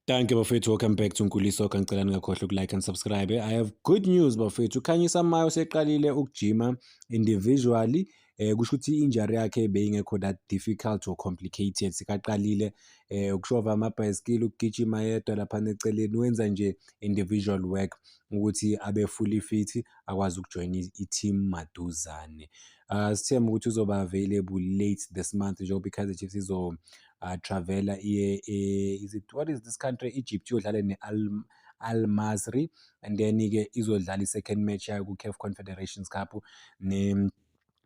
Thank you bafethu, welcome back to Nkuliso. Ngicela ningakhohlwa ukulike and subscribe. I have good news bafethu. Khanyisa Mayo seqalile ukujima individually. Kusho ukuthi injury yakhe beyingekho that difficult or complicated. Sikaqalile ukushova amabhayisikili, ukugijima yedwa lapha eceleni, wenza nje individual work ukuthi abe fully fit, akwazi ukujoin i-team maduzane. Sithemba ukuthi uzoba available late this month njengoba i-Kaizer Chiefs travela what is this country, Egypt, iyodlala Al Masry, and then-ke izodlala i-second match yayo ku-CAF Confederations Cup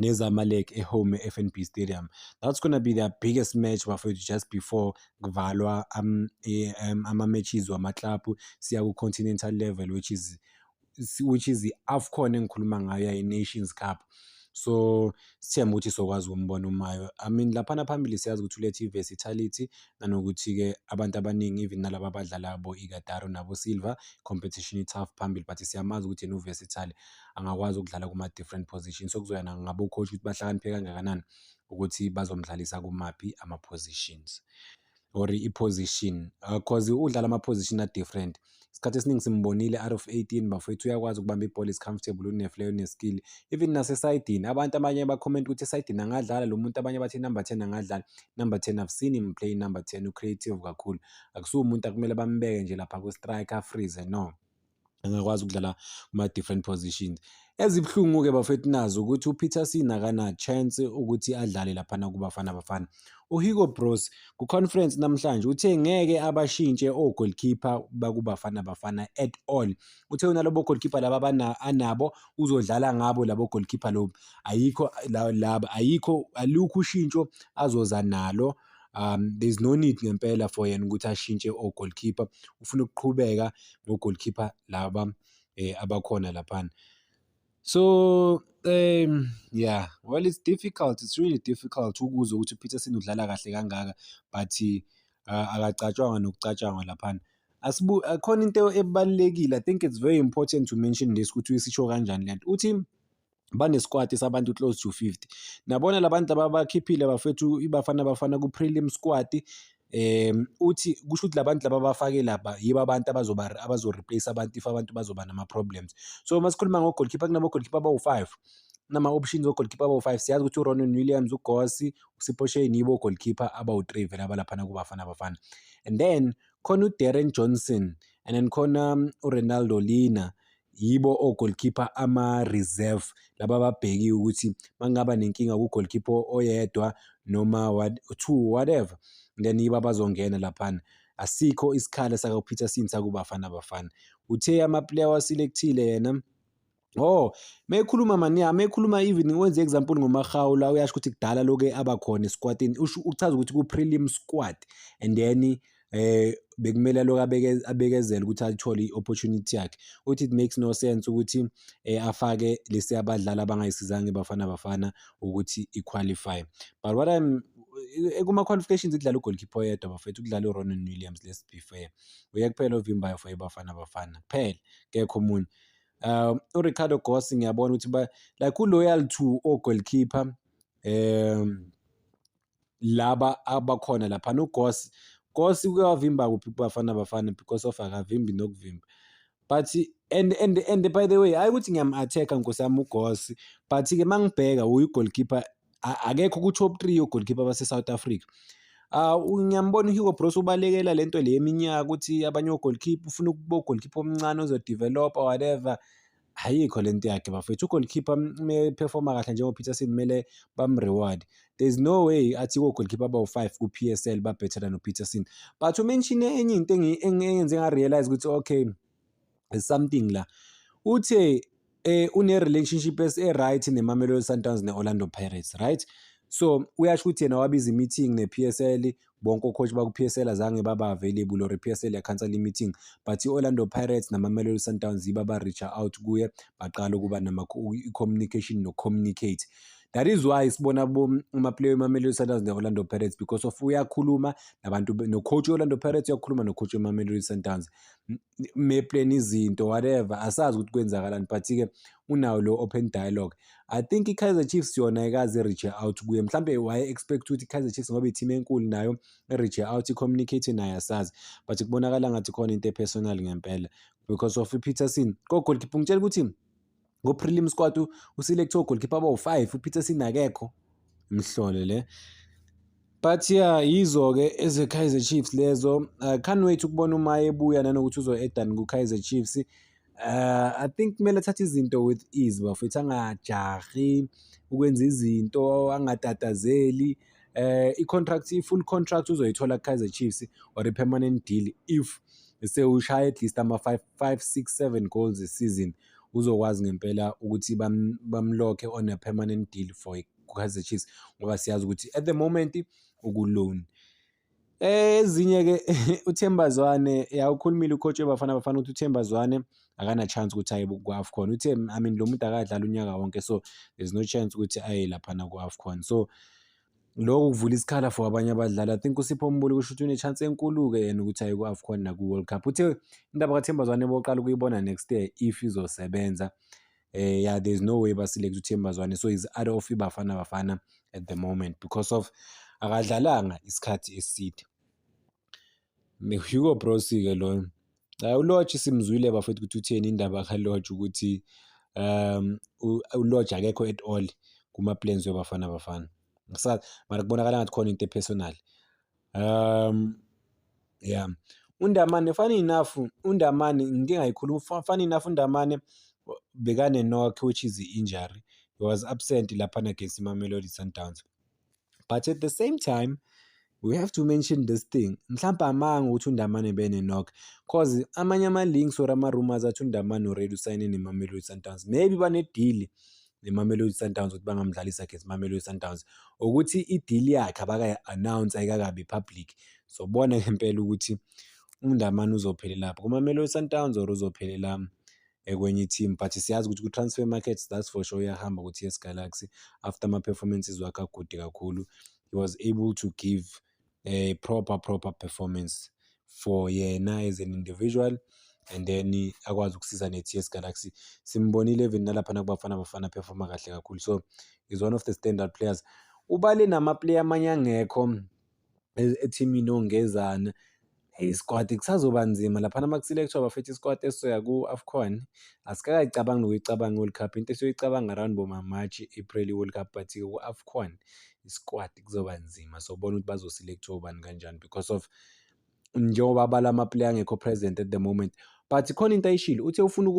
neZamalek home FNB Stadium. That's gonna be their biggest match bafethu just before kuvalwa ama-matches wama-club siya ku-continental level, which is i-AFCON engikhuluma ngayo, i-Nations Cup. So sithemba ukuthi sokwazi ukumbona uMayo. I mean laphana phambili siyazi ukuthi ulethe i-versatility, nanokuthi-ke abantu abaningi even nalaba abadlala bo Igataro nabo Silva, competition i-tough phambili, but siyamazi ukuthi yena u-versatile, angakwazi ukudlala kuma-different positions. So kuzoya ngabo coach ukuthi bahlakaniphe kangakanani ukuthi bazomdlalisa kumaphi ama-positions or i-position, cause udlala ama-position a-different. Isikhathi esiningi simbonile out of 18 bafethu uyakwazi ukubamba ibhola, is comfortable, une-flair, une-skill. Even nasesayidini abantu abanye ba-comment ukuthi esayidini angadlala lo muntu, abanye bathi number 10 angadlala. Number 10 I've seen him play number 10, u-creative kakhulu. Akusiwo umuntu akumele bambeke nje lapha ku-striker freeze, no, angakwazi ukudlala kuma-different positions. Ezibuhlungu-ke bafethu nazo ukuthi uPeterson akana-chance ukuthi adlale laphana kuBafana Bafana. UHugo Broos ku-conference namhlanje uthe ngeke abashintshe o-goalkeeper bakuBafana Bafana at all. Uthe unalobo goalkeeper laba anabo uzodlala ngabo labo goalkeeper lobo, alukho ushintsho azoza nalo. There's no need ngempela for yena ukuthi ashintshe o-goalkeeper. Ufuna ukuqhubeka no-goalkeeper laba abakhona laphana. So yeah, well, it's difficult, it's really difficult ukuzwa ukuthi uPeterson udlala kahle kangaka, but akacatshwanga nokucatshangwa laphana. Khona into ebalulekile, I think it's very important to mention this ukuthi uyisisho kanjani lento, uthi bane-squad sabantu close to 50. Nabona labantu abakhiphile bafethu iBafana Bafana ku-prelim squad, uthi kusho ukuthi labantu laba abafake lapha yibo abantu abazo-replace abantu if abantu bazoba nama-problems. So masikhuluma ngo-goalkeeper, kunabo-goalkeeper abawu-5, nama-options o-goalkeeper abawu-5. Siyazi ukuthi uRonan Williams, uGosi, uSipho Shane yibo goalkeeper abawu-3 vele abalaphana kuBafana Bafana. And then khona uDarren Johnson, and then khona uRonaldo Lina, yibo o-goalkeeper ama-reserve laba ababhekiwe ukuthi mangaba nenkinga ku-goalkeeper oyedwa noma 2 whatever, then yibo abazongena laphana. Asikho isikhala sakaPeterson sakuBafana Bafana. Uthe ama-player waselekthile yena. Mekhuluma even wenze example ngoMagawula, uyasho ukuthi kudala loke abakhona esquadini, uchaza ukuthi ku-prelim squad, and then bekumele lokho abekezela ukuthi athole i-opportunity yakhe. Uthi it makes no sense ukuthi afake lesi abadlali abangayisizanga iBafana Bafana ukuthi i-qualify. But what kuma-qualifications kudlala u-goalkeeper oyedwa bafethu, ukudlala uRonan Williams, let's be fair. Uye kuphela ovimbayo for iBafana Bafana kuphela, kekho omunye. URicardo Gosi ngiyabona ukuthi like u-loyal to o-goalkeeper laba abakhona laphana. uGosi kuyavimba kuphi kuBafana Bafana because of akavimbi nokuvimba, but and by the way hayi ukuthi ngiyam-attack-a nkosami uGosi, but-ke mangibheka uyi-goalkeeper, akekho ku-top 3 o-goalkeeper base-South Africa. Ngiyambona uHugo Broos ubalekela lento le yeminyaka ukuthi abanye o-goalkeeper ufuna ukuba u-goalkeeper omncane ozodevelopa whatever. Ayikho lento yakhe bafethu. U-goalkeeper me-performa kahle njengoPeterson kumele bam-reward. There's no way athi o-goalkeeper abawu-5 ku-PSL ba-better than uPeterson. But umenshine enye into engenze nga-realize ukuthi okay, there's something la. Uthe une-relationship e-right neMamelodi Sundowns ne-Orlando Pirates, right? So uyasho ukuthi yena wabiza i-meeting ne-PSL, bonke o-coach baku-PSL azange baba available or i-PSL yakhansela i-meeting, but i-Orlando Pirates namaMamelodi Sundowns yibo aba-reach out kuye, baqala ukuba i-communication no-communicate. That is why sibona ama-player weMamelodi Sundowns ne-Orlando Pirates, because of uyakhuluma nabantu, no-coach we-Orlando Pirates uyakhuluma no-coach weMamelodi Sundowns, me-plan izinto whatever, asazi ukuthi kwenzakalani, but-ke unawo lo open dialogue. I think i-Kaizer Chiefs yona ikaze reach out kuye, mhlambe waye-expect ukuthi i-Kaizer Chiefs ngoba i-team enkulu nayo reach out i-communicate naye asazi, but kubonakala ngathi khona into e-personal ngempela because of uPeterson ko-goalkeeper. Ngitshela ukuthi ngo-prelim squad uselect o-goalkeeper abawu-5, uPeterson akekho, mhlolo le. But yeah, yizo-ke eze-Kaizer Chiefs lezo. Can't wait ukubona uma ebuya nanokuthi uzo-edani ku-Kaizer Chiefs. I think kumele athathe izinto with ease bafethu, angajahi ukwenza izinto, angatatazeli. I-contract, i-full contract uzoyithola ku-Kaizer Chiefs or i-permanent deal if sewushaya at least ama-5, 6, 7 goals a season, uzokwazi ngempela ukuthi bamlokhe on a permanent deal for Kaizer Chiefs ngoba siyazi ukuthi at the moment uku-loan. Ezinye-ke uThembazwane, ukhulumile ucoach weBafana Bafana ukuthi uThembazwane akana chance ukuthi aye ku-AFCON. Uthe lo muntu akadlala unyaka wonke, so there's no chance ukuthi aye laphana ku-AFCON. So lokho kuvula isikhala for abanye abadlali. I think uSipho Mbuli kusho ukuthi une-chance enkulu-ke yena ukuthi aye ku-AFCON naku-World Cup. Uthe indaba kaThembazwane boqala ukuyibona next year if izosebenza. Yeah, there's no way baselect uThembazwane, so he's out of iBafana Bafana at the moment because of akadlalanga isikhathi eside. Hugo Broos-ke lo uLodge simzwile bafethu ukuthi utheni indaba kaLodge ukuthi uLodge akekho at all kuma-plans weBafana Bafana. Ngisazi mara kubonakala ngathi khona into personal. Yeah, uNdamane funny enough, uNdamane ngingayikhuluma, funny enough uNdamane bekane-knock which is injury. He was absent laphana against iMamelodi Sundowns. But at the same time, we have to mention this thing. Mhlawumbe amanga ukuthi uNdamane bene-knock cause amanye ama-links or ama-rumors athi uNdamane already usayine neMamelodi Sundowns. Maybe bane-deal neMamelodi Sundowns ukuthi bangamdlalisa against iMamelodi Sundowns, ukuthi i-deal yakhe abakayi-announce ayikakabi public. So bona ngempela ukuthi uNdamane uzophelela lapho kuMamelodi Sundowns or uzophelela kwenye i-team. But siyazi ukuthi ku-transfer markets that's for sure uyahamba ku-TS Galaxy after ama-performances wakhe akude kakhulu. He was able to give a proper performance for yena as an individual, and then akwazi ukusiza ne-TS Galaxy. Simbonile even nalaphana kuBafana Bafana performa kahle kakhulu, so he's one of the standard players. Ubale nama-player amanye angekho ethimini ongezana. Isquad kusazoba nzima laphana maku-select-wa bafethu isquad esizoya ku-AFCON. Asikakayicabangi nokuyicabanga i-World Cup, into esiyoyicabanga around boma-March, April i-World Cup, but ku-AFCON isquad kuzoba nzima. So bona ukuthi bazo-select-wa ubani kanjani because of njengoba bala ama-player angekho present at the moment. But khona into ayishilo, uthe ufuna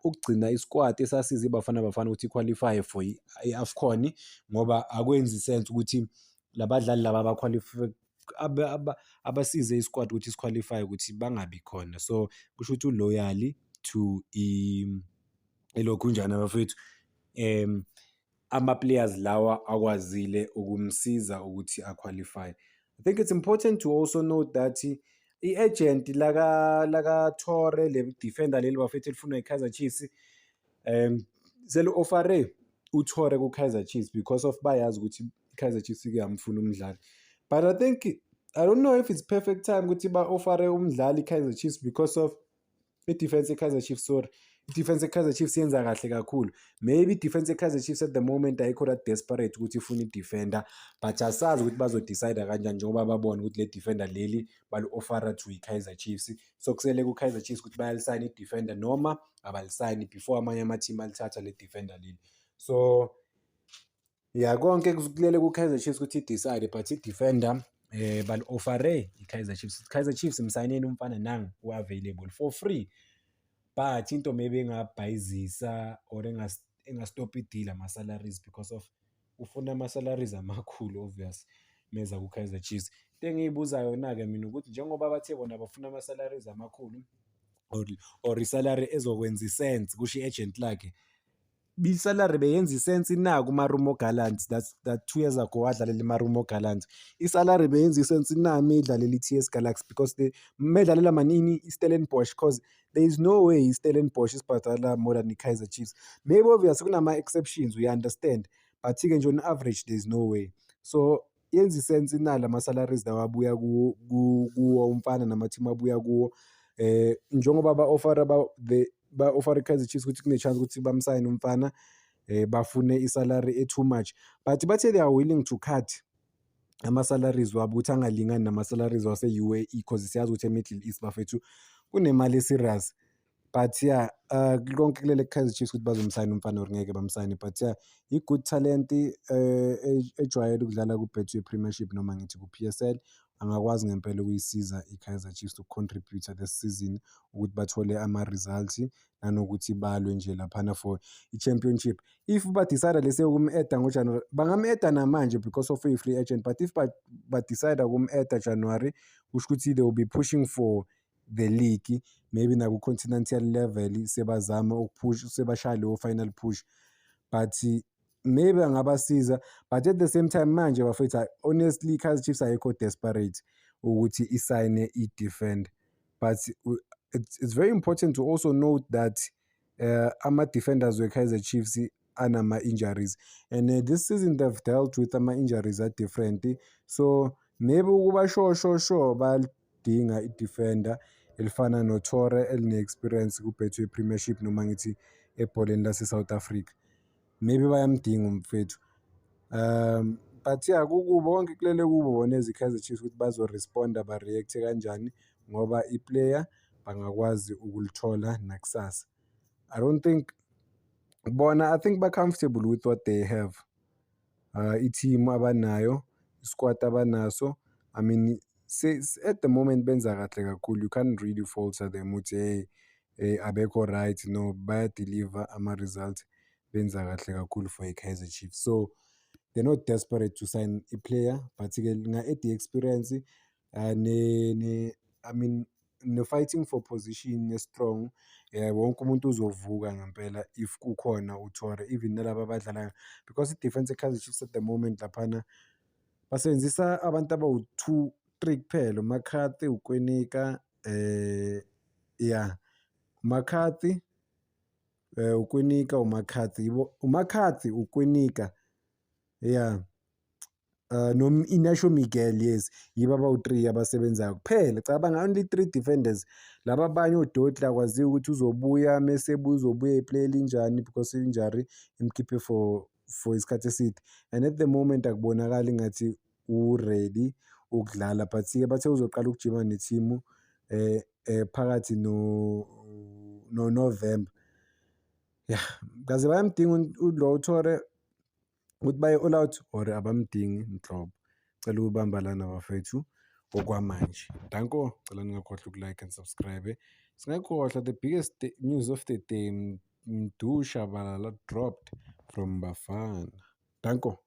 ukugcina isquad esasiza iBafana Bafana ukuthi iqualify for i-AFCON ngoba akwenzi sense ukuthi labadlali laba abasize isquad ukuthi isiqualify ukuthi bangabi khona. So kusho ukuthi uloyally to ilokhunjana bafethu ama-players lawa akwazile ukumsiza ukuthi aqualify. I think it's important to also note that i-agent laka Thore, le defender leli bafethu elifuna i-Kaizer Chiefs, selu-ofare uThore ku-Kaizer Chiefs because of bayazi ukuthi i-Kaizer Chiefs kuyamfuna umdlali. But I don't know if it's perfect time ukuthi ba-ofare umdlali i-Kaizer Chiefs because of i-defense ye-Kaizer Chiefs. Sorry, i-defense ye-Kaizer Chiefs yenza kahle kakhulu. Maybe i-defense ye-Kaizer Chiefs at the moment ayikho that desperate ukuthi ifuna i-defender, but asazi ukuthi bazodecide kanjani njengoba babona ukuthi le defender leli balu-ofara to i-Kaizer Chiefs. So kusele ku-Kaizer Chiefs ukuthi bayalisayina i-defender noma abalisayini before amanye ama-team alithatha le defender leli. So yeah, konke kulele ku-Kaizer Chiefs ukuthi i-decide, but i-defender balu-ofare i-Kaizer Chiefs. Kaizer Chiefs msayineni umfana nangu u-available for free, but into maybe engabhayizisa or engastop i-deal ama-salaries because of ufuna ama-salaries amakhulu obvious meza ku-Kaizer Chiefs. Into engiyibuza yona-ke mina ukuthi njengoba bathe bona bafuna ama-salaries amakhulu or isalary ezokwenza isense kusho i-agent lakhe, isalary beyenza isense na kuma-Rumo Gallants that 2 years ago wadlalela i-Marumo Gallants. Isalary beyenza isense na medlalela i-TS Galaxy because medlalela manini i-Stellenbosch, because there is no way i-Stellenbosch isibhadala more than i-Kaizer Chiefs. Maybe obviously kunama-exceptions, we understand, but-ke nje on average there is no way. So yenza isense na lama-salaries lawa abuya kuwo umfana nama-team abuya kuwo. Njengoba ba-offer i-Kaizer Chiefs ukuthi kune-chance ukuthi bamsayine umfana, bafune isalary too much, but bathe they are willing to cut ama-salaries wabo ukuthi angalingani nama-salaries wase-UAE because siyazi ukuthi e-Middle East bafethu kunemali e-serious. But yeah, konke kulele Kaizer Chiefs ukuthi bazomsayina umfana or ngeke bamsayine, but yeah, i-good talent ejwayele ukudlala ku-Betway Premiership noma ngithi ku-PSL angakwazi ngempela ukuyisiza i-Kaizer Chiefs to-contribute this season ukuthi bathole ama-results nanokuthi balwe nje laphana for i-championship. If badicide lese ukum-eda ngoJanuary, bangam-eda namanje because of a-free agent, but if badicide ukum-eda January, kusho ukuthi they will be pushing for the league, maybe naku-continental level sebazama ukupush, sebashaya leyo final push, but maybe angabasiza. But at the same time manje bafethu, honestly Kaizer Chiefs ayikho desperate ukuthi isayine i-defend, but it's very important to also note that ama-defenders we-Kaizer Chiefs anama-injuries, and this season they've dealt with ama-injuries are-different, so maybe ukuba sure badinga i-defender elifana noTore eline-experience ku-Betway Premiership noma ngithi ebholeni lase-South Africa, maybe bayamdinga umfethu. But yeah, kubo konke kulele kubo bona ezi-Kaizer Chiefs ukuthi bazo-responda ba-react kanjani ngoba i-player bangakwazi ukulithola nakusasa. I don't think bona, I think ba-comfortable with what they have. I-team abanayo, i-squad abanaso, I mean at the moment benza kahle kakhulu, you can't really falter them uthi hey abekho right, no, bayadeliver ama-results, benza kahle kakhulu for i-Kaizer Chiefs. So they're not desperate to sign a player, particularly at the experience, I mean no-fighting for position strong. Wonke umuntu uzovuka ngempela if kukhona uTore, even nalaba abadlalayo, because i-defense e-Kaizer Chiefs at the moment laphana basebenzisa abantu abawu-2-3 kuphela, uMcCarthy, uKwenika, yeah, uMcCarthy, uKwenika, uMcCarthy, uKwenika, yeah, no-Inacio Miguel, yes, yibo abawu-3 abasebenzayo kuphela. Cabanga only 3 defenders. Laba abanye oDotla akwaziyo ukuthi uzobuya, mesebuya uzobuya iplay elinjani because injury imkhiphe for isikhathi eside, and at the moment akubonakali ngathi u-ready ukudlala, but-ke bathe uzoqala ukujima ne-team phakathi no-November. Yeah, kaze bayamdinga ulo Tore ukuthi baye all out or abamdingi nhlobo. Cela ukubamba lana bafethu okwamanje. Danko, cela ningakhohlwa uku-like and subscribe. Singakhohlwa the biggest news of the day, Mdu Shabalala dropped from Bafana. Danko.